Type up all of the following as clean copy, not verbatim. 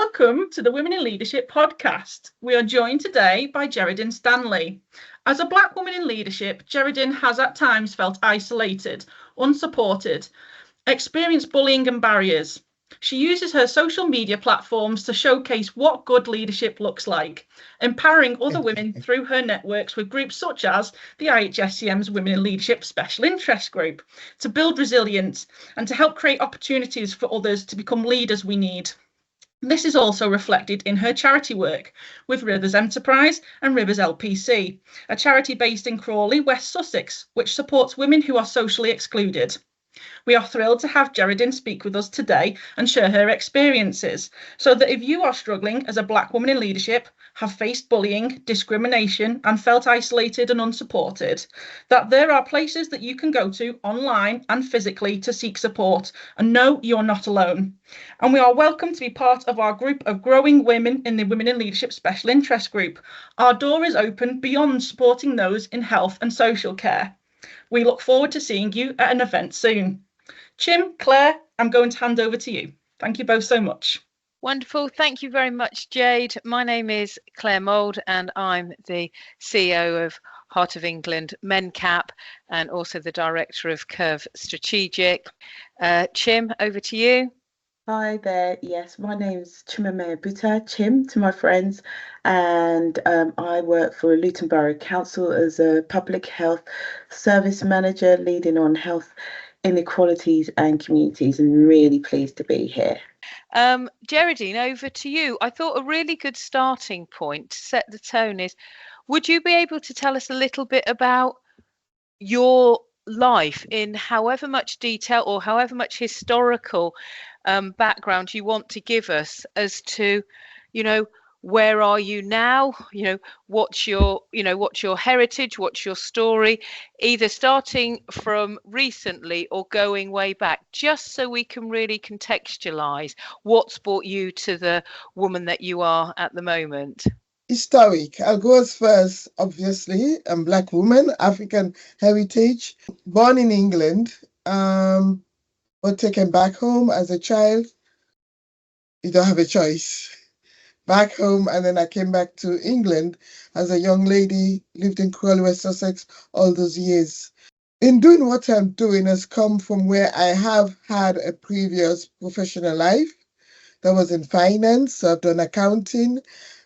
Welcome to the Women in Leadership podcast. We are joined today by Jeredyne Stanley. As a Black woman in leadership, Jeredyne has at times felt isolated, unsupported, experienced bullying and barriers. She uses her social media platforms to showcase what good leadership looks like, empowering other women through her networks with groups such as the IHSCM's Women in Leadership Special Interest Group, to build resilience and to help create opportunities for others to become leaders we need. This is also reflected in her charity work with Rivers Enterprise and Rivers LPC, a charity based in Crawley, West Sussex, which supports women who are socially excluded. We are thrilled to have Jeredyne speak with us today and share her experiences, so that if you are struggling as a Black woman in leadership, have faced bullying, discrimination, and felt isolated and unsupported, that there are places that you can go to online and physically to seek support and know you're not alone. And we are welcome to be part of our group of growing women in the Women in Leadership Special Interest Group. Our door is open beyond supporting those in health and social care. We look forward to seeing you at an event soon. Chim, Claire, I'm going to hand over to you. Thank you both so much. Wonderful. Thank you very much, Jade. My name is Claire Mould and I'm the CEO of Heart of England MenCap and also the Director of Curve Strategic. Chim, over to you. Hi there. Yes, my name is Chimamanda Buta, Chim to my friends, and I work for Luton Borough Council as a public health service manager, leading on health inequalities and communities, and really pleased to be here. Jeredyne, over to you. I thought a really good starting point to set the tone is, would you be able to tell us a little bit about your life in however much detail or however much historical background you want to give us as to, where are you now? What's your heritage? What's your story? Either starting from recently or going way back, just so we can really contextualize what's brought you to the woman that you are at the moment. Historic. I'll go as first, obviously. I'm Black woman, African heritage, born in England, but taken back home as a child. You don't have a choice. Back home, and then I came back to England as a young lady, lived in Crawley, West Sussex all those years. In doing what I'm doing has come from where I have had a previous professional life that was in finance. So I've done accounting,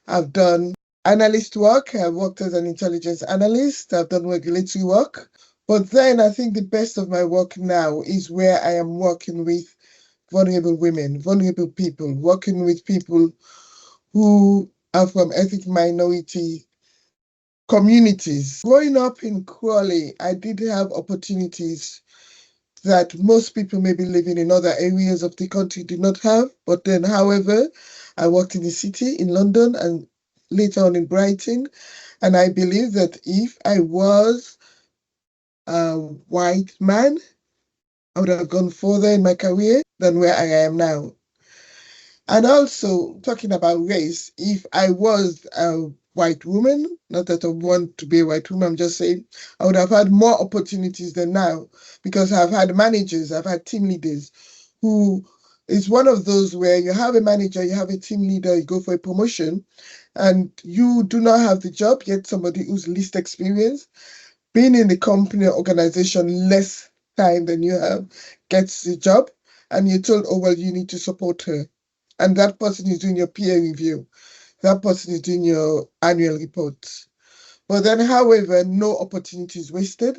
I've done analyst work, I've worked as an intelligence analyst, I've done regulatory work. But then I think the best of my work now is where I am working with vulnerable women, vulnerable people, working with people who are from ethnic minority communities. Growing up in Crawley, I did have opportunities that most people maybe living in other areas of the country did not have. But then, however, I worked in the city in London and later on in Brighton. And I believe that if I was a white man, I would have gone further in my career than where I am now. And also, talking about race, if I was a white woman, not that I want to be a white woman, I'm just saying, I would have had more opportunities than now, because I've had managers, I've had team leaders who is one of those where you have a manager, you have a team leader, you go for a promotion, and you do not have the job, yet somebody who's least experienced, being in the company or organization less time than you have, gets the job, and you're told, oh, well, you need to support her. And that person is doing your peer review. That person is doing your annual report. But then, however, no opportunity is wasted.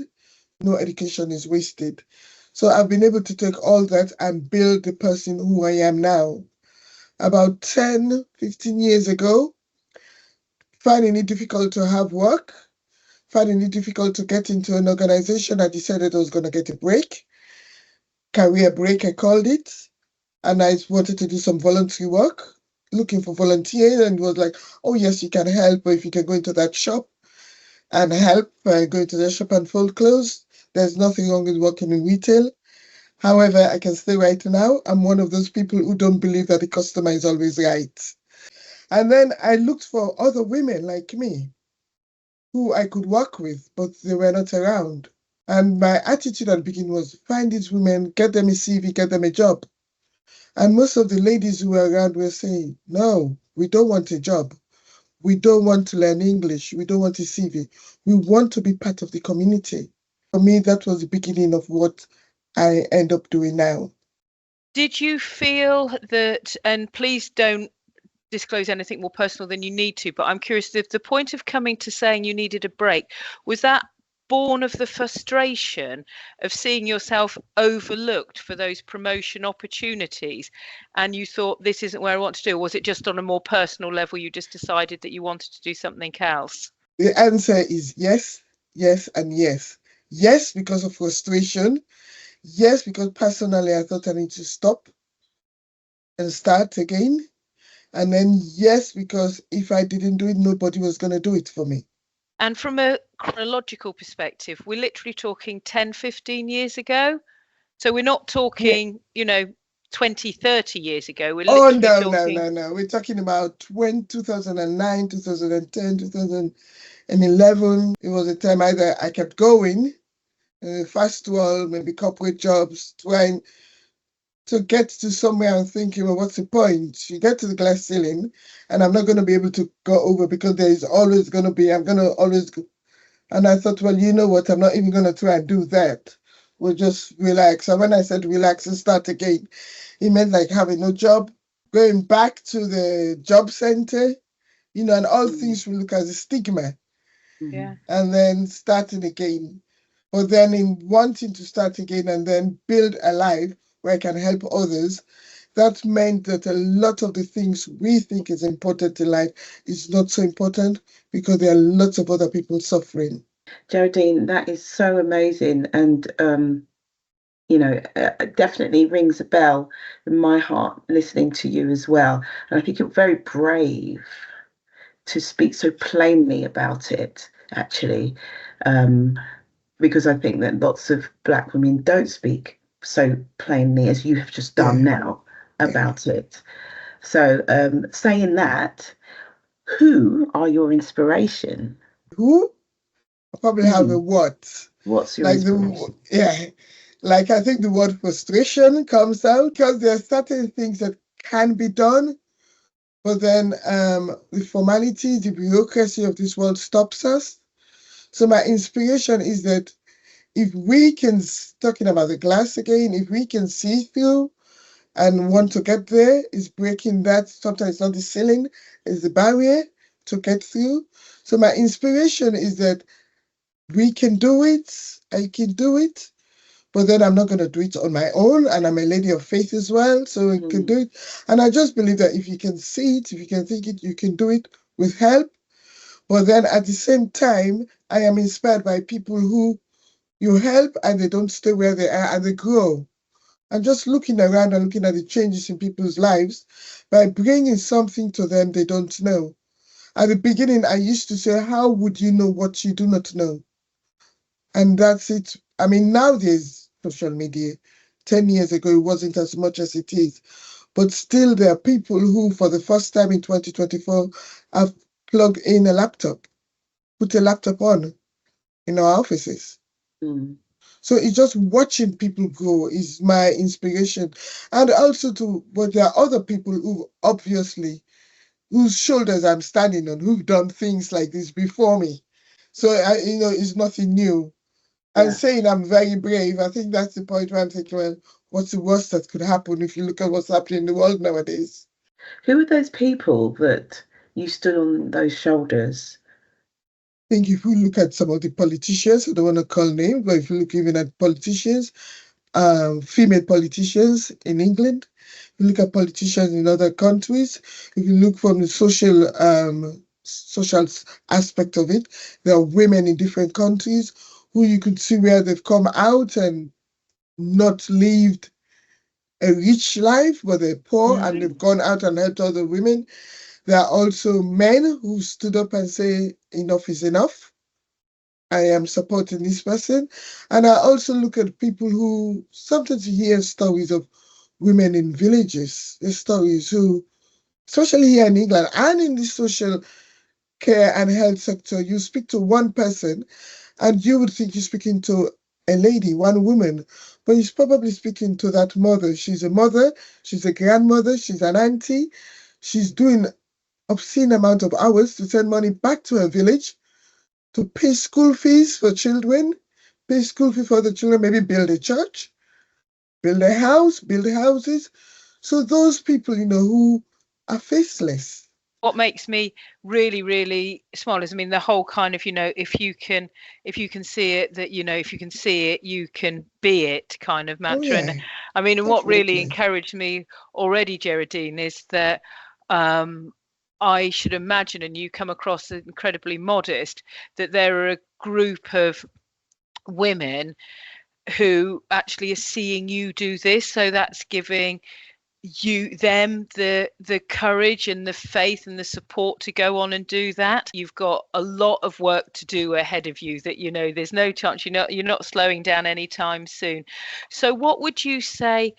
No education is wasted. So I've been able to take all that and build the person who I am now. About 10, 15 years ago, finding it difficult to have work, finding it difficult to get into an organization, I decided I was going to get a break. Career break, I called it. And I wanted to do some voluntary work, looking for volunteers, and was like, oh, yes, you can help, but if you can go into that shop and help, go into the shop and fold clothes, there's nothing wrong with working in retail. However, I can say right now, I'm one of those people who don't believe that the customer is always right. And then I looked for other women like me who I could work with, but they were not around. And my attitude at the beginning was, find these women, get them a CV, get them a job. And most of the ladies who were around were saying, no, we don't want a job. We don't want to learn English. We don't want a CV. We want to be part of the community. For me, that was the beginning of what I end up doing now. Did you feel that, and please don't disclose anything more personal than you need to, but I'm curious, if the point of coming to saying you needed a break, was that born of the frustration of seeing yourself overlooked for those promotion opportunities and you thought, this isn't where I want to do? Or was it just on a more personal level, you just decided that you wanted to do something else? The answer is yes, yes, and yes. Yes, because of frustration. Yes, because personally I thought I need to stop and start again. And then yes, because if I didn't do it, nobody was going to do it for me. And from a chronological perspective, we're literally talking 10, 15 years ago. So we're not talking, 20, 30 years ago. We're Oh, literally no. We're talking about 2009, 2010, 2011. It was a time either I kept going, first of all, maybe corporate jobs, trying to get to somewhere and thinking, well, what's the point? You get to the glass ceiling and I'm not going to be able to go over because there is always going to be, I'm going to always go. And I thought, well, you know what? I'm not even going to try and do that. We'll just relax. And when I said relax and start again, it meant like having no job, going back to the job center, and all things we look as a stigma. Yeah. And then starting again. But then in wanting to start again and then build a life where I can help others, that meant that a lot of the things we think is important in life is not so important because there are lots of other people suffering. Jeredyne, that is so amazing, and definitely rings a bell in my heart listening to you as well. And I think you're very brave to speak so plainly about it, actually, because I think that lots of Black women don't speak so plainly as you have just done now about it. So, saying that, who are your inspiration? Who? I probably have a what. What's your Like inspiration? like I think the word frustration comes out because there are certain things that can be done, but then the formality, the bureaucracy of this world stops us. So my inspiration is that if we can, talking about the glass again, if we can see through and want to get there, is breaking that. Sometimes it's not the ceiling, it's the barrier to get through. So my inspiration is that we can do it, I can do it, but then I'm not going to do it on my own. And I'm a lady of faith as well, so I can do it. And I just believe that if you can see it, if you can think it, you can do it with help. But then at the same time, I am inspired by people who you help and they don't stay where they are and they grow. And just looking around and looking at the changes in people's lives by bringing something to them they don't know. At the beginning, I used to say, how would you know what you do not know? And that's it. I mean, nowadays, social media, 10 years ago, it wasn't as much as it is. But still, there are people who, for the first time in 2024, have plugged in a laptop, put a laptop on in our offices. So it's just watching people grow is my inspiration. And also but there are other people who obviously, whose shoulders I'm standing on, who've done things like this before me. So, it's nothing new. And saying I'm very brave, I think that's the point where I'm thinking, well, what's the worst that could happen if you look at what's happening in the world nowadays? Who are those people that you stood on those shoulders? I think if we look at some of the politicians, I don't want to call names, but if you look even at politicians, female politicians in England, if you look at politicians in other countries, if you look from the social aspect of it, there are women in different countries who you could see where they've come out and not lived a rich life, but they're poor and they've gone out and helped other women. There are also men who stood up and say, enough is enough. I am supporting this person. And I also look at people who sometimes you hear stories of women in villages. There's stories who, especially here in England and in the social care and health sector, you speak to one person and you would think you're speaking to a lady, one woman, but he's probably speaking to that mother. She's a mother, she's a grandmother, she's an auntie. She's doing obscene amount of hours to send money back to her village to pay school fees for children, pay school fee for the children, maybe build a church, build a house, build houses. So those people, who are faceless. What makes me really, really smile is, I mean, the whole kind of, if you can see it, that, if you can see it, you can be it kind of mantra. Yeah, And I mean, and what really definitely. encouraged me already, Jeredyne, is that I should imagine, and you come across as incredibly modest, that there are a group of women who actually are seeing you do this. So that's giving them the courage and the faith and the support to go on and do that. You've got a lot of work to do ahead of you, that there's no chance you're not slowing down anytime soon. So what would you say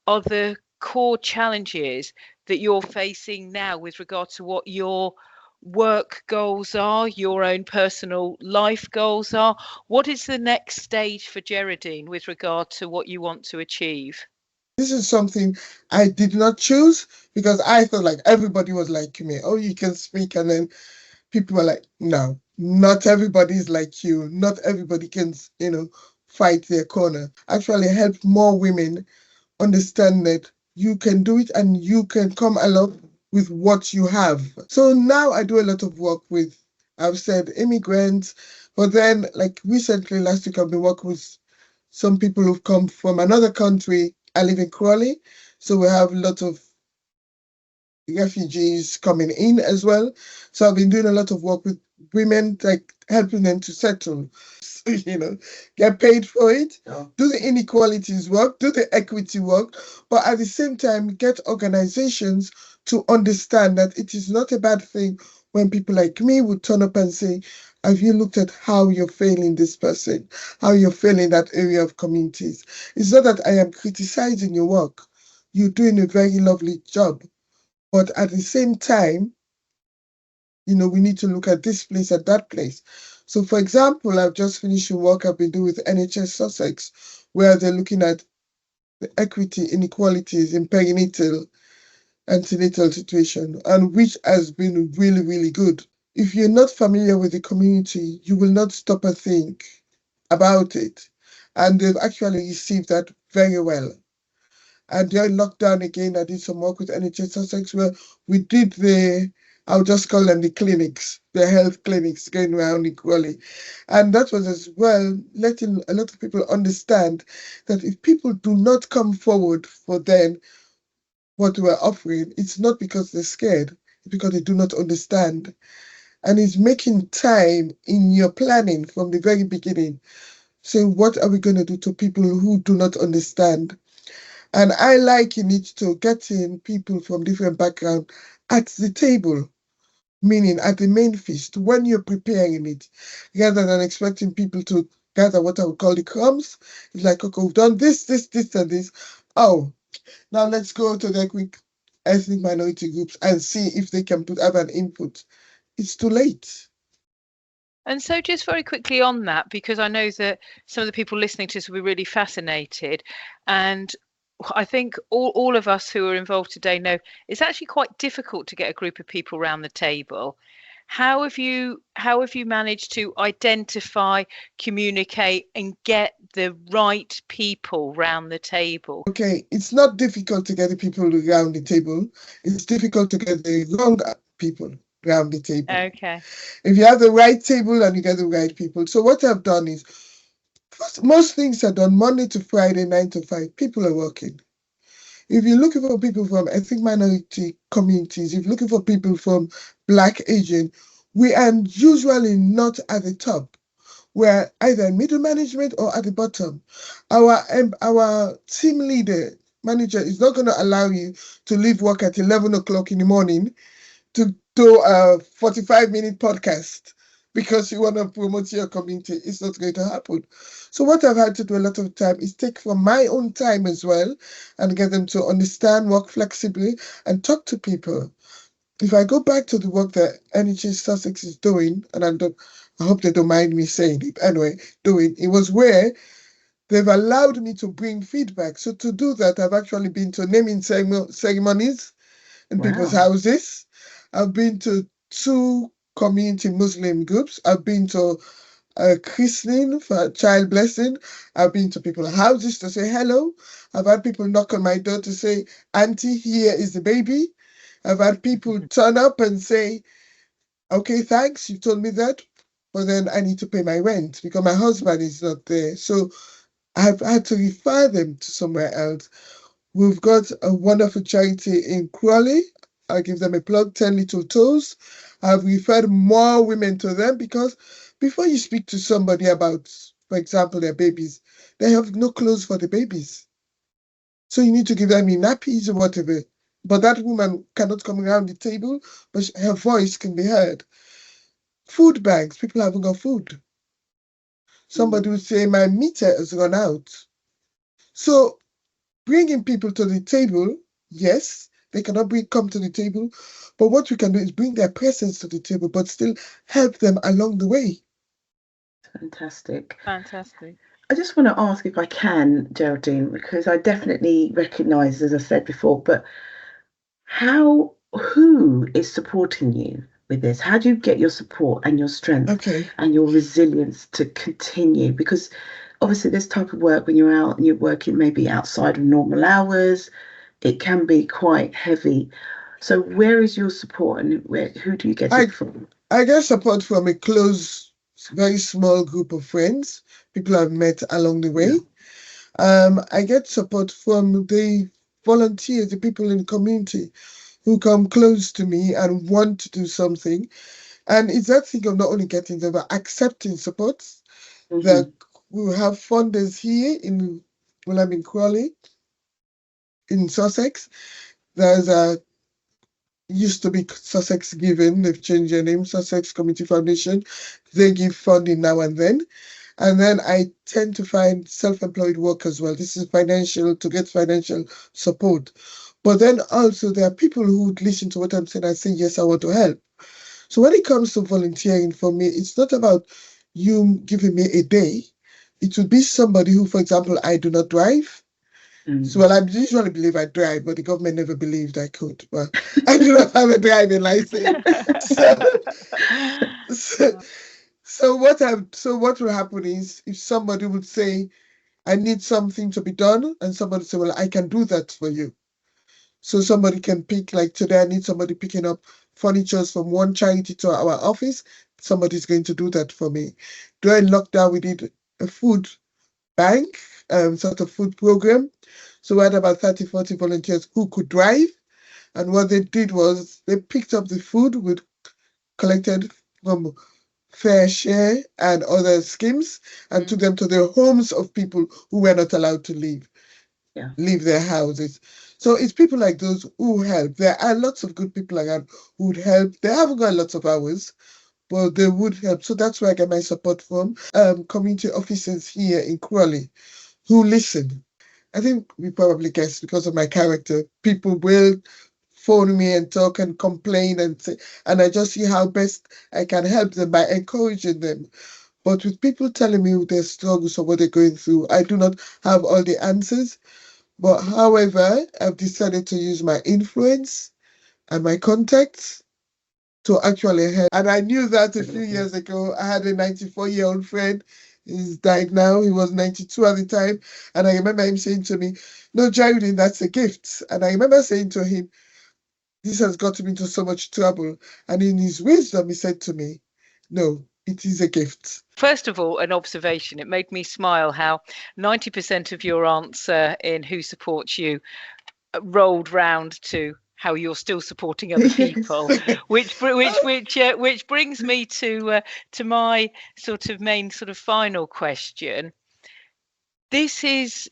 are the core challenges that you're facing now with regard to what your work goals are, your own personal life goals are? What is the next stage for Jeredyne with regard to what you want to achieve? This is something I did not choose because I thought like everybody was like me. Oh, you can speak. And then people were like, no, not everybody is like you. Not everybody can, fight their corner. Actually help more women understand that you can do it and you can come along with what you have. So now I do a lot of work with, I've said immigrants, but then like recently last week I've been working with some people who've come from another country. I live in Crawley, so we have a lot of refugees coming in as well. So I've been doing a lot of work with women, like helping them to settle, so, get paid for it, do the inequalities work, do the equity work, but at the same time, get organizations to understand that it is not a bad thing when people like me would turn up and say, have you looked at how you're failing this person, how you're failing that area of communities? It's not that I am criticizing your work. You're doing a very lovely job. But at the same time, we need to look at this place and that place. So, for example, I've just finished work I've been doing with NHS Sussex, where they're looking at the equity inequalities in perinatal antenatal situation, and which has been really, really good. If you're not familiar with the community, you will not stop and think about it. And they've actually received that very well. And during lockdown again, I did some work with NHS Sussex where we did I'll just call them the clinics, the health clinics going around equally. And that was as well letting a lot of people understand that if people do not come forward for then what we're offering, it's not because they're scared, it's because they do not understand. And it's making time in your planning from the very beginning. So what are we going to do to people who do not understand? And I liken it to getting people from different backgrounds at the table, meaning at the main feast, when you're preparing it, rather than expecting people to gather what I would call the crumbs. It's like, okay, we've done this, this, this, and this. Oh, now let's go to the quick ethnic minority groups and see if they can have an input. It's too late. And so just very quickly on that, because I know that some of the people listening to us will be really fascinated. And I think all of us who are involved today know it's actually quite difficult to get a group of people around the table. How have you managed to identify, communicate, and get the right people round the table? Okay, it's not difficult to get the people around the table. It's difficult to get the wrong people around the table. Okay. If you have the right table and you get the right people. So what I've done is, first, most things are done Monday to Friday, 9 to 5. People are working. If you're looking for people from ethnic minority communities, if you're looking for people from Black, Asian, we are usually not at the top. We're either in middle management or at the bottom. Our team leader, manager, is not going to allow you to leave work at 11 o'clock in the morning to do a 45-minute podcast because you want to promote your community. It's not going to happen. So what I've had to do a lot of time is take from my own time as well and get them to understand, work flexibly, and talk to people. If I go back to the work that NHS Sussex is doing, and I hope they don't mind me saying it, anyway, it was where they've allowed me to bring feedback. So to do that, I've actually been to naming ceremonies in people's houses. I've been to 2 community Muslim groups. I've been to a christening for a child blessing. I've been to people's houses to say hello. I've had people knock on my door to say, Auntie, here is the baby. I've had people turn up and say, okay, thanks, you told me that, but then I need to pay my rent because my husband is not there. So I've had to refer them to somewhere else. We've got a wonderful charity in Crawley. I'll give them a plug, 10 Little Toes. I've referred more women to them because before you speak to somebody about, for example, their babies, they have no clothes for the babies. So you need to give them nappies or whatever. But that woman cannot come around the table, but her voice can be heard. Food banks, people haven't got food. Somebody would say, my meter has run out. So bringing people to the table, yes, they cannot come to the table, but what we can do is bring their presence to the table, but still help them along the way. Fantastic. Fantastic. I just want to ask if I can, Jeredyne, because I definitely recognise, as I said before, but who is supporting you with this? How do you get your support and your strength and your resilience to continue? Because obviously this type of work, when you're out and you're working maybe outside of normal hours, it can be quite heavy. So where is your support and who do you get it from? I get support from a close, very small group of friends, people I've met along the way. I get support from the volunteers, the people in the community who come close to me and want to do something. And it's that thing of not only getting them, but accepting support. That we have funders here in Crawley, in Sussex. There's used to be Sussex Giving, they've changed their name, Sussex Community Foundation. They give funding now and then. And then I tend to find self-employed work as well. This is to get financial support. But then also there are people who would listen to what I'm saying and say, yes, I want to help. So when it comes to volunteering for me, it's not about you giving me a day. It would be somebody who, for example, I do not drive. So, well, I usually believe I drive, but the government never believed I could. Well, I do not have a driving license. So what will happen is if somebody would say, I need something to be done, and somebody say, well, I can do that for you. So somebody can pick, like today, I need somebody picking up furniture from one charity to our office. Somebody's going to do that for me. During lockdown, we did a food bank, sort of food program. So we had about 30, 40 volunteers who could drive. And what they did was they picked up the food we collected from Fair Share and other schemes and took them to the homes of people who were not allowed to leave their houses. So it's people like those who help. There are lots of good people like that who would help. They haven't got lots of hours, but they would help. So that's where I get my support from. Community officers here in Crawley who listen. I think we probably guess because of my character, people will phone me and talk and complain and say, and I just see how best I can help them by encouraging them. But with people telling me their struggles or what they're going through, I do not have all the answers. But however, I've decided to use my influence and my contacts to actually help. And I knew that a few years ago. I had a 94-year-old friend. He's died now. He was 92 at the time. And I remember him saying to me, no, Jeredyne, that's a gift. And I remember saying to him, this has gotten me into so much trouble. And in his wisdom, he said to me, no, it is a gift. First of all, an observation. It made me smile how 90% of your answer in Who Supports You rolled round to how you're still supporting other people, which brings me to my sort of main sort of final question. This is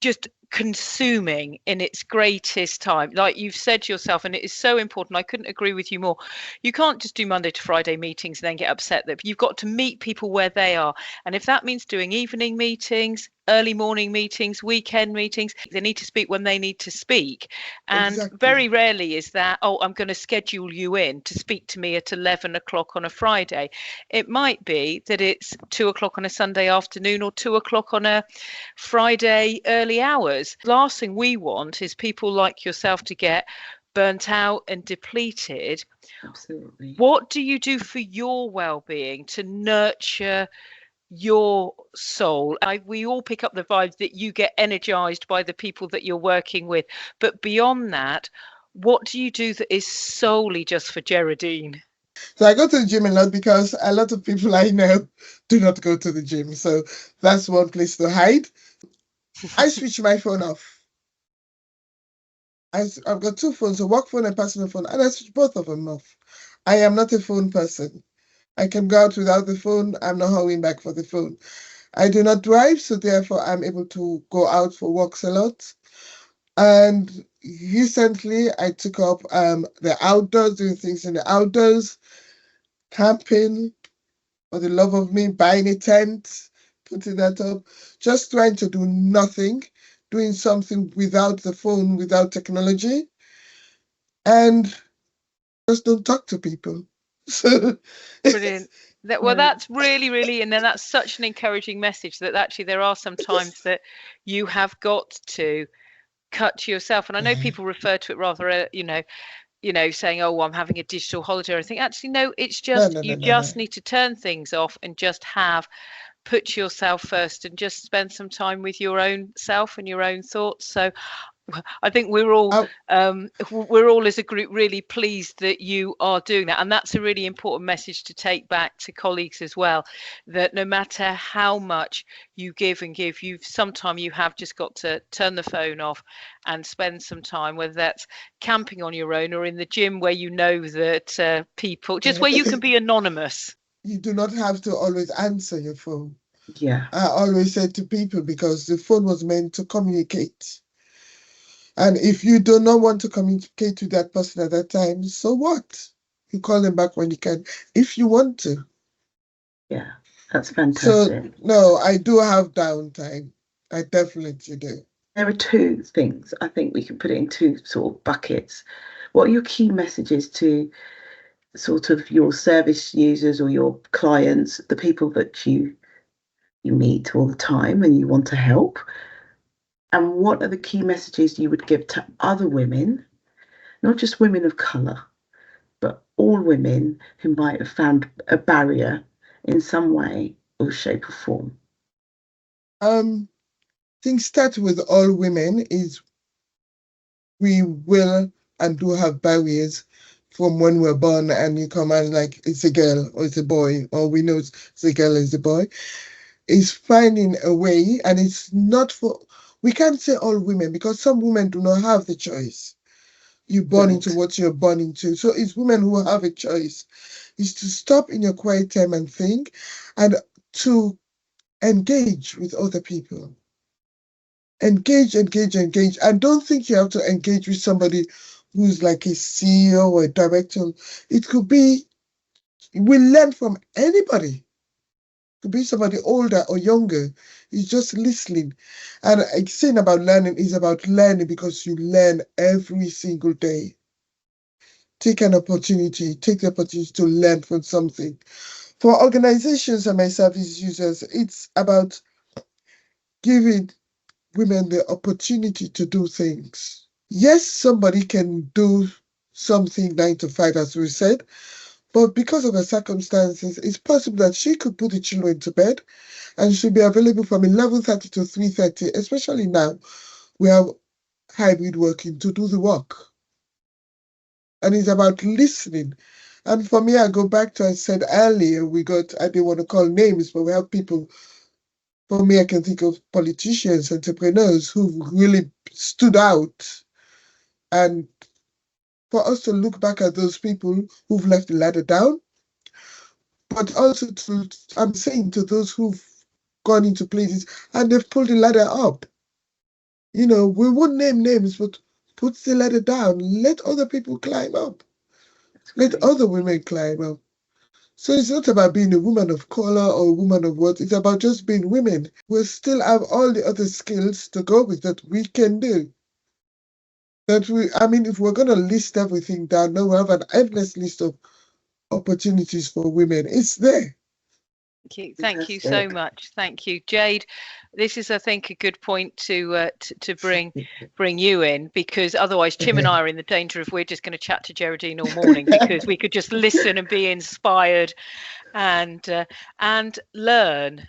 just consuming in its greatest time, like you've said yourself, and it is so important. I couldn't agree with you more. You can't just do Monday to Friday meetings and then get upset that you've got to meet people where they are, and if that means doing evening meetings, early morning meetings, weekend meetings. They need to speak when they need to speak. And Exactly. very rarely is that, oh, I'm going to schedule you in to speak to me at 11 o'clock on a Friday. It might be that it's 2 o'clock on a Sunday afternoon or 2 o'clock on a Friday early hours. Last thing we want is people like yourself to get burnt out and depleted. Absolutely. What do you do for your well-being to nurture your soul? We all pick up the vibes that you get energized by the people that you're working with, but beyond that, what do you do that is solely just for Jeredyne? So I go to the gym a lot because a lot of people I know do not go to the gym. So that's one place to hide. I switch my phone off. I've got two phones, a work phone and personal phone, and I switch both of them off. I am not a phone person. I can go out without the phone. I'm not hurrying back for the phone. I do not drive, so therefore I'm able to go out for walks a lot. And recently I took up the outdoors, doing things in the outdoors, camping, for the love of me, buying a tent, putting that up, just trying to do nothing, doing something without the phone, without technology, and just don't talk to people. So, Brilliant. Well, that's really, really, and then that's such an encouraging message that actually there are some times that you have got to cut yourself. And I know people refer to it rather, saying, oh, I'm having a digital holiday. I think actually, no, it's just, no, you no, just no. need to turn things off and just put yourself first and just spend some time with your own self and your own thoughts. So I think we're all as a group really pleased that you are doing that, and that's a really important message to take back to colleagues as well, that no matter how much you give and give, sometimes you have just got to turn the phone off and spend some time, whether that's camping on your own or in the gym where you know that people, just where you can be anonymous. You do not have to always answer your phone. Yeah. I always say to people, because the phone was meant to communicate. And if you do not want to communicate to that person at that time, so what? You call them back when you can, if you want to. Yeah, that's fantastic. So, no, I do have downtime. I definitely do. There are two things. I think we can put it in two sort of buckets. What are your key messages to sort of your service users or your clients, the people that you meet all the time and you want to help? And what are the key messages you would give to other women, not just women of colour, but all women who might have found a barrier in some way or shape or form? Things start with all women is we will and do have barriers from when we're born, and you come and like it's a girl or it's a boy, or we know it's a girl or it's a boy. Is finding a way, and it's not for, we can't say all women because some women do not have the choice. You're born into what you're born into. So it's women who have a choice. Is to stop in your quiet time and think, and to engage with other people. Engage. And don't think you have to engage with somebody who's like a CEO or a director. It could be, we learn from anybody. Could be somebody older or younger. It's just listening. And saying about learning is about learning because you learn every single day. Take the opportunity to learn from something. For organizations and my service users, it's about giving women the opportunity to do things. Yes, somebody can do something 9 to 5, as we said, but because of her circumstances, it's possible that she could put the children to bed and she'll be available from 11:30 to 3:30, especially now we have hybrid working to do the work. And it's about listening. And for me, I go back to, I said earlier, I didn't want to call names, but we have people, for me, I can think of politicians, entrepreneurs who've really stood out. And for us to look back at those people who've left the ladder down, but also I'm saying to those who've gone into places and they've pulled the ladder up. We won't name names, but put the ladder down. Let other people climb up. Let other women climb up. So it's not about being a woman of color or a woman of what, it's about just being women. We still have all the other skills to go with that we can do. If we're going to list everything down, now we have an endless list of opportunities for women. It's there. Thank you so much. Thank you, Jade. This is, I think, a good point to bring you in, because otherwise Tim and I are in the danger of we're just going to chat to Jeredyne all morning, because we could just listen and be inspired and learn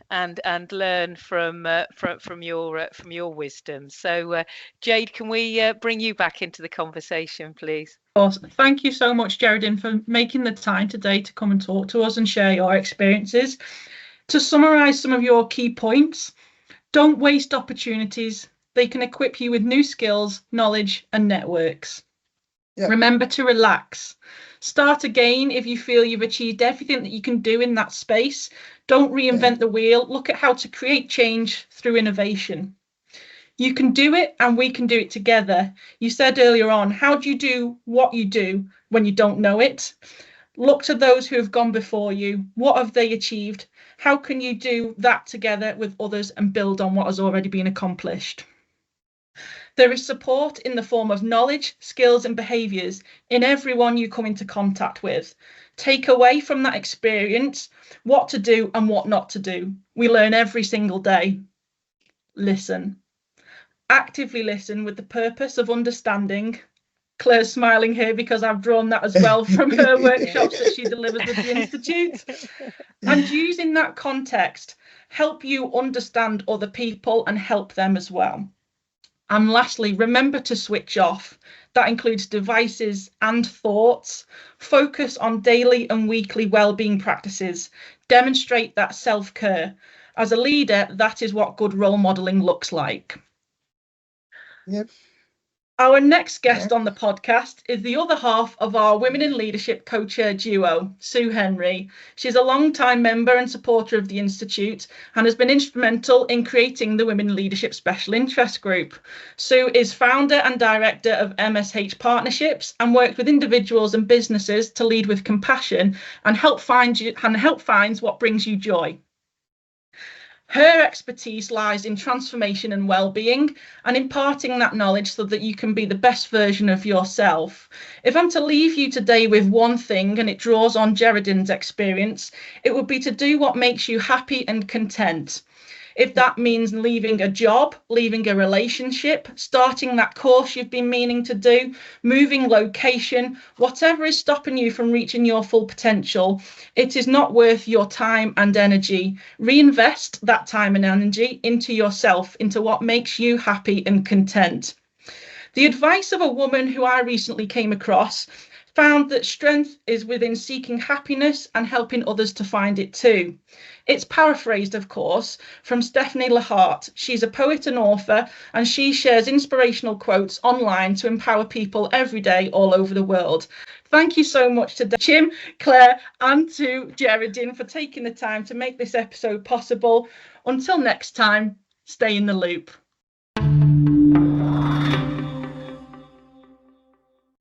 from your wisdom. So, Jade, can we bring you back into the conversation, please? Awesome. Thank you so much, Jeredyne, for making the time today to come and talk to us and share your experiences. To summarise some of your key points, don't waste opportunities. They can equip you with new skills, knowledge and networks. Yep. Remember to relax. Start again if you feel you've achieved everything that you can do in that space. Don't reinvent the wheel. Look at how to create change through innovation. You can do it and we can do it together. You said earlier on, how do you do what you do when you don't know it? Look to those who have gone before you. What have they achieved? How can you do that together with others and build on what has already been accomplished? There is support in the form of knowledge, skills and behaviours in everyone you come into contact with. Take away from that experience what to do and what not to do. We learn every single day. Listen. Actively listen with the purpose of understanding. Claire's smiling here because I've drawn that as well from her workshops that she delivers with the Institute. And using that context, help you understand other people and help them as well. And lastly, remember to switch off. That includes devices and thoughts. Focus on daily and weekly well-being practices. Demonstrate that self-care. As a leader, that is what good role modelling looks like. Yep. Our next guest on the podcast is the other half of our Women in Leadership co-chair duo, Sue Henry. She's a long-time member and supporter of the Institute and has been instrumental in creating the Women in Leadership Special Interest Group. Sue is founder and director of MSH Partnerships and works with individuals and businesses to lead with compassion and help find what brings you joy. Her expertise lies in transformation and well-being and imparting that knowledge so that you can be the best version of yourself. If I'm to leave you today with one thing, and it draws on Jeredyne's experience, it would be to do what makes you happy and content. If that means leaving a job, leaving a relationship, starting that course you've been meaning to do, moving location, whatever is stopping you from reaching your full potential, it is not worth your time and energy. Reinvest that time and energy into yourself, into what makes you happy and content. The advice of a woman who I recently came across found that strength is within seeking happiness and helping others to find it too. It's paraphrased, of course, from Stephanie Lahart. She's a poet and author, and she shares inspirational quotes online to empower people every day all over the world. Thank you so much to Jim, Claire, and to Jeredyne for taking the time to make this episode possible. Until next time, stay in the loop.